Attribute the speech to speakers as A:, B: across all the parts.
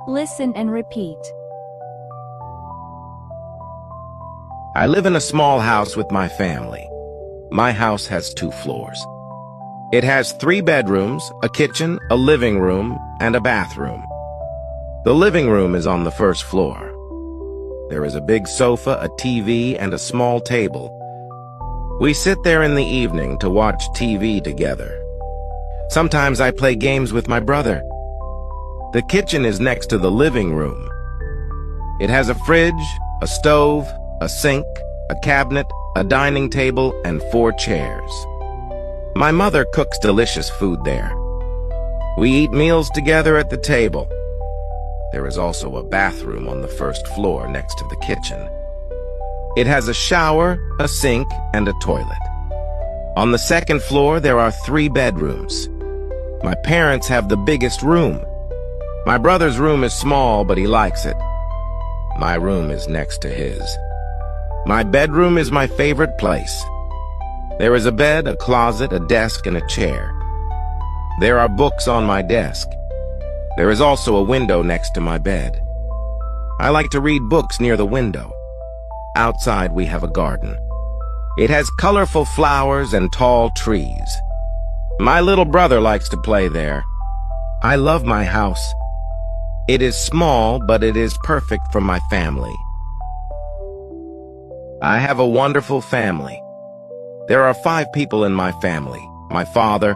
A: Listen and repeat.
B: I live in a small house with my family. My house has 2 floors. It has 3 bedrooms, a kitchen, a living room, and a bathroom. The living room is on the 1st floor. There is a big sofa, a TV, and a small table. We sit there in the evening to watch TV together. Sometimes I play games with my brother. The kitchen is next to the living room. It has a fridge, a stove, a sink, a cabinet, a dining table, and 4 chairs. My mother cooks delicious food there. We eat meals together at the table. There is also a bathroom on the 1st floor next to the kitchen. It has a shower, a sink, and a toilet. On the 2nd floor, there are 3 bedrooms. My parents have the biggest room. My brother's room is small, but he likes it. My room is next to his. My bedroom is my favorite place. There is a bed, a closet, a desk, and a chair. There are books on my desk. There is also a window next to my bed. I like to read books near the window. Outside, we have a garden. It has colorful flowers and tall trees. My little brother likes to play there. I love my house. It is small, but it is perfect for my family. I have a wonderful family. There are 5 people in my family: my father,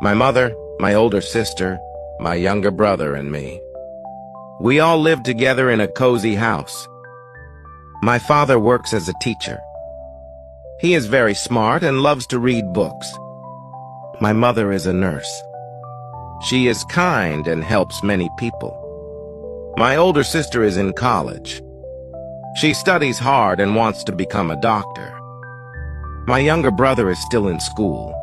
B: my mother, my older sister, my younger brother, and me. We all live together in a cozy house. My father works as a teacher. He is very smart and loves to read books. My mother is a nurse. She is kind and helps many people. My older sister is in college. She studies hard and wants to become a doctor. My younger brother is still in school.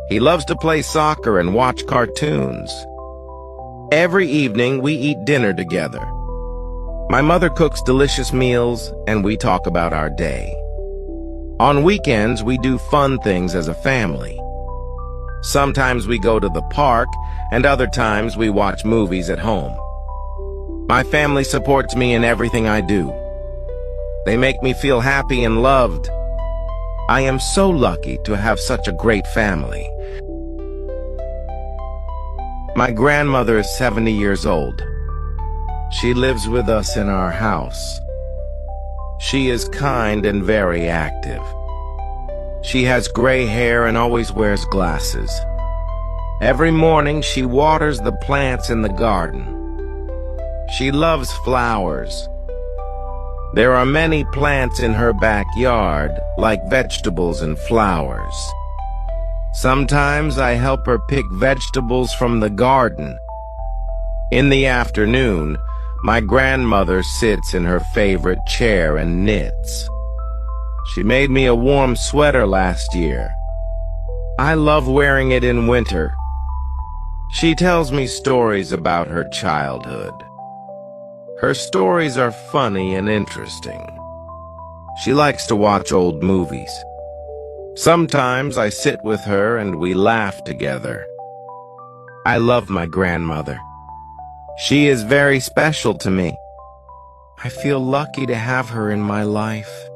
B: He loves to play soccer and watch cartoons. Every evening, we eat dinner together. My mother cooks delicious meals, and we talk about our day. On weekends, we do fun things as a family. Sometimes we go to the park, and other times we watch movies at home. My family supports me in everything I do. They make me feel happy and loved. I am so lucky to have such a great family. My grandmother is 70 years old. She lives with us in our house. She is kind and very active. She has gray hair and always wears glasses. Every morning she waters the plants in the garden. She loves flowers. There are many plants in her backyard, like vegetables and flowers. Sometimes I help her pick vegetables from the garden. In the afternoon, my grandmother sits in her favorite chair and knits. She made me a warm sweater last year. I love wearing it in winter. She tells me stories about her childhood. Her stories are funny and interesting. She likes to watch old movies. Sometimes I sit with her and we laugh together. I love my grandmother. She is very special to me. I feel lucky to have her in my life.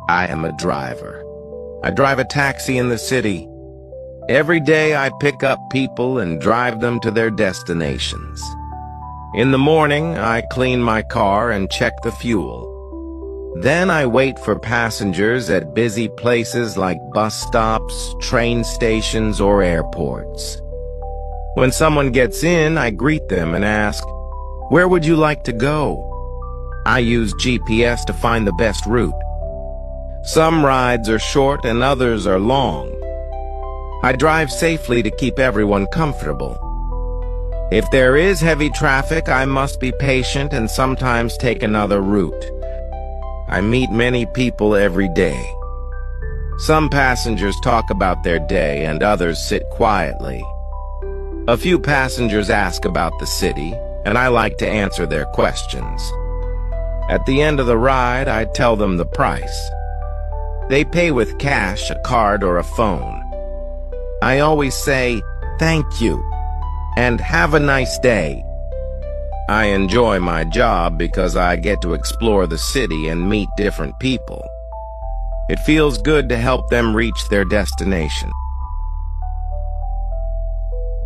B: I am a driver. I drive a taxi in the city. Every day I pick up people and drive them to their destinations. In the morning, I clean my car and check the fuel. Then I wait for passengers at busy places like bus stops, train stations, or airports. When someone gets in, I greet them and ask, "Where would you like to go?" I use GPS to find the best route. Some rides are short and others are long. I drive safely to keep everyone comfortable. If there is heavy traffic, I must be patient and sometimes take another route. I meet many people every day. Some passengers talk about their day and others sit quietly. A few passengers ask about the city, and I like to answer their questions. At the end of the ride, I tell them the price. They pay with cash, a card, or a phone. I always say, "Thank you." and "Have a nice day." I enjoy my job because I get to explore the city and meet different people. It feels good to help them reach their destination.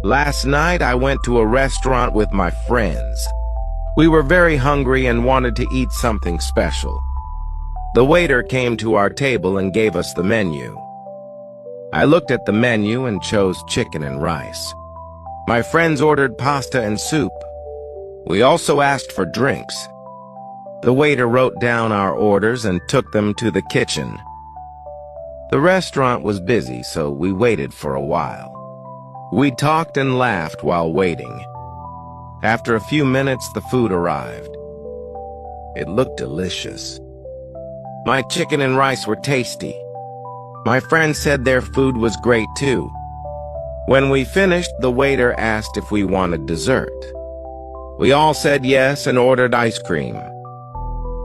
B: Last night, I went to a restaurant with my friends. We were very hungry and wanted to eat something special. The waiter came to our table and gave us the menu. I looked at the menu and chose chicken and rice. My friends ordered pasta and soup. We also asked for drinks. The waiter wrote down our orders and took them to the kitchen. The restaurant was busy, so we waited for a while. We talked and laughed while waiting. After a few minutes, the food arrived. It looked delicious. My chicken and rice were tasty. My friends said their food was great too. When we finished, the waiter asked if we wanted dessert. We all said yes and ordered ice cream.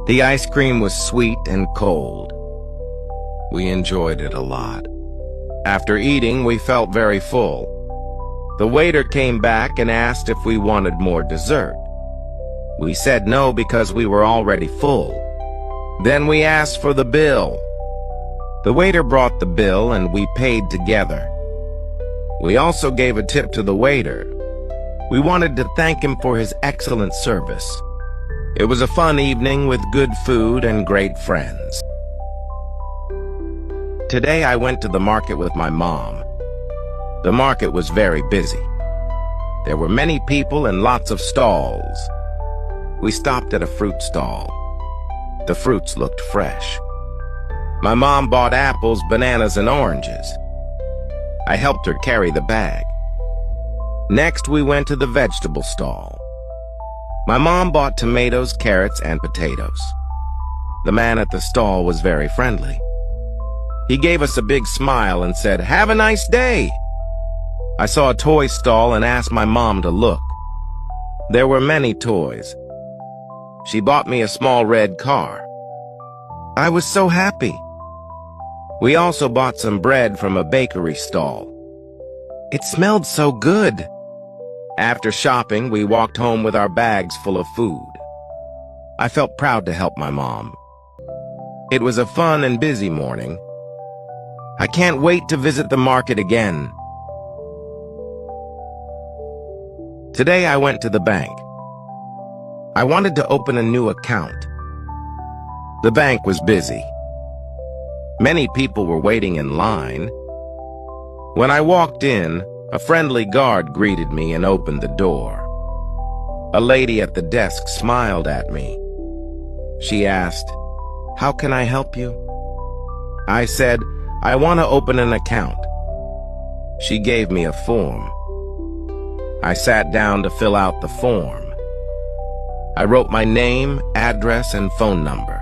B: The ice cream was sweet and cold. We enjoyed it a lot. After eating, we felt very full. The waiter came back and asked if we wanted more dessert. We said no because we were already full. Then we asked for the bill. The waiter brought the bill and we paid together. We also gave a tip to the waiter. We wanted to thank him for his excellent service. It was a fun evening with good food and great friends. Today I went to the market with my mom. The market was very busy. There were many people and lots of stalls. We stopped at a fruit stall. The fruits looked fresh. My mom bought apples, bananas, and oranges. I helped her carry the bag. Next, we went to the vegetable stall. My mom bought tomatoes, carrots, and potatoes. The man at the stall was very friendly. He gave us a big smile and said, "Have a nice day." I saw a toy stall and asked my mom to look. There were many toys. She bought me a small red car. I was so happy. We also bought some bread from a bakery stall. It smelled so good. After shopping, we walked home with our bags full of food. I felt proud to help my mom. It was a fun and busy morning. I can't wait to visit the market again. Today I went to the bank. I wanted to open a new account. The bank was busy. Many people were waiting in line. When I walked in, a friendly guard greeted me and opened the door. A lady at the desk smiled at me. She asked, "How can I help you?" I said, "I want to open an account." She gave me a form. I sat down to fill out the form. I wrote my name, address, and phone number.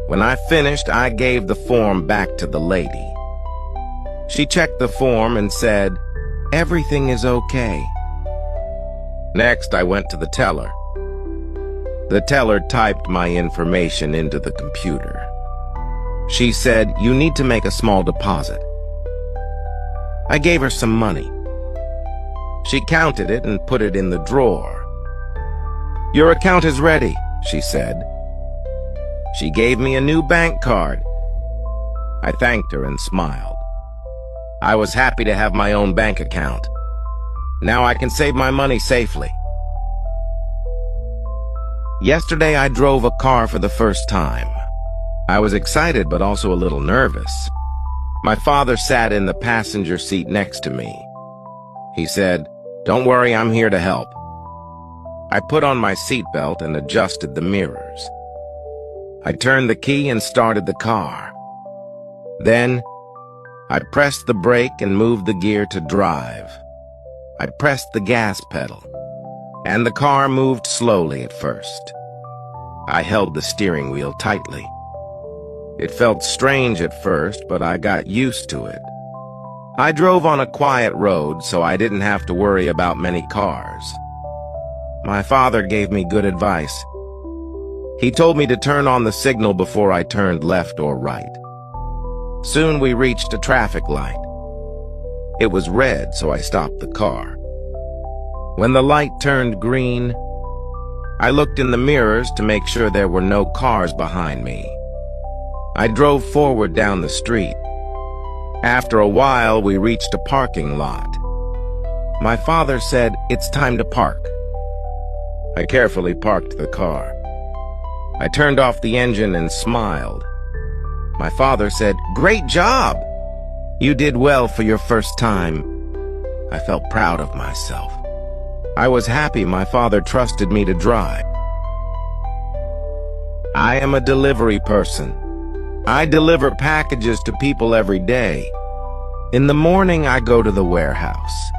B: When I finished, I gave the form back to the lady. She checked the form and said, "Everything is okay." Next, I went to the teller. The teller typed my information into the computer. She said, "You need to make a small deposit." I gave her some money. She counted it and put it in the drawer. "Your account is ready," she said. She gave me a new bank card. I thanked her and smiled. I was happy to have my own bank account. Now I can save my money safely. Yesterday I drove a car for the first time. I was excited but also a little nervous. My father sat in the passenger seat next to me. He said, "Don't worry, I'm here to help." I put on my seatbelt and adjusted the mirrors. I turned the key and started the car. Then, I pressed the brake and moved the gear to drive. I pressed the gas pedal, and the car moved slowly at first. I held the steering wheel tightly. It felt strange at first, but I got used to it. I drove on a quiet road, so I didn't have to worry about many cars. My father gave me good advice. He told me to turn on the signal before I turned left or right. Soon we reached a traffic light. It was red, so I stopped the car. When the light turned green, I looked in the mirrors to make sure there were no cars behind me. I drove forward down the street. After a while, we reached a parking lot. My father said, "It's time to park." I carefully parked the car. I turned off the engine and smiled. My father said, "Great job! You did well for your first time." I felt proud of myself. I was happy my father trusted me to drive. I am a delivery person. I deliver packages to people every day. In the morning, I go to the warehouse.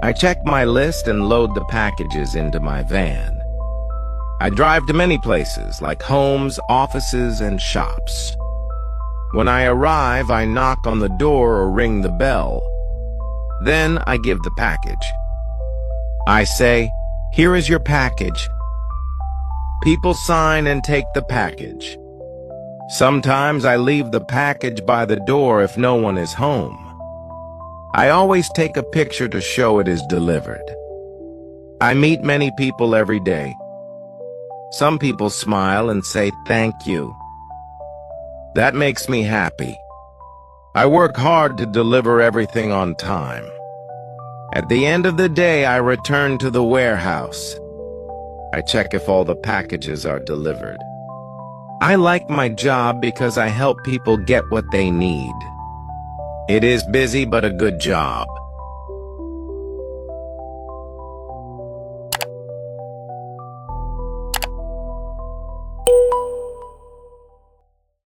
B: I check my list and load the packages into my van. I drive to many places, like homes, offices, and shops. When I arrive, I knock on the door or ring the bell. Then I give the package. I say, "Here is your package." People sign and take the package. Sometimes I leave the package by the door if no one is home. I always take a picture to show it is delivered. I meet many people every day. Some people smile and say thank you. That makes me happy. I work hard to deliver everything on time. At the end of the day, I return to the warehouse. I check if all the packages are delivered. I like my job because I help people get what they need. It is busy but a good job.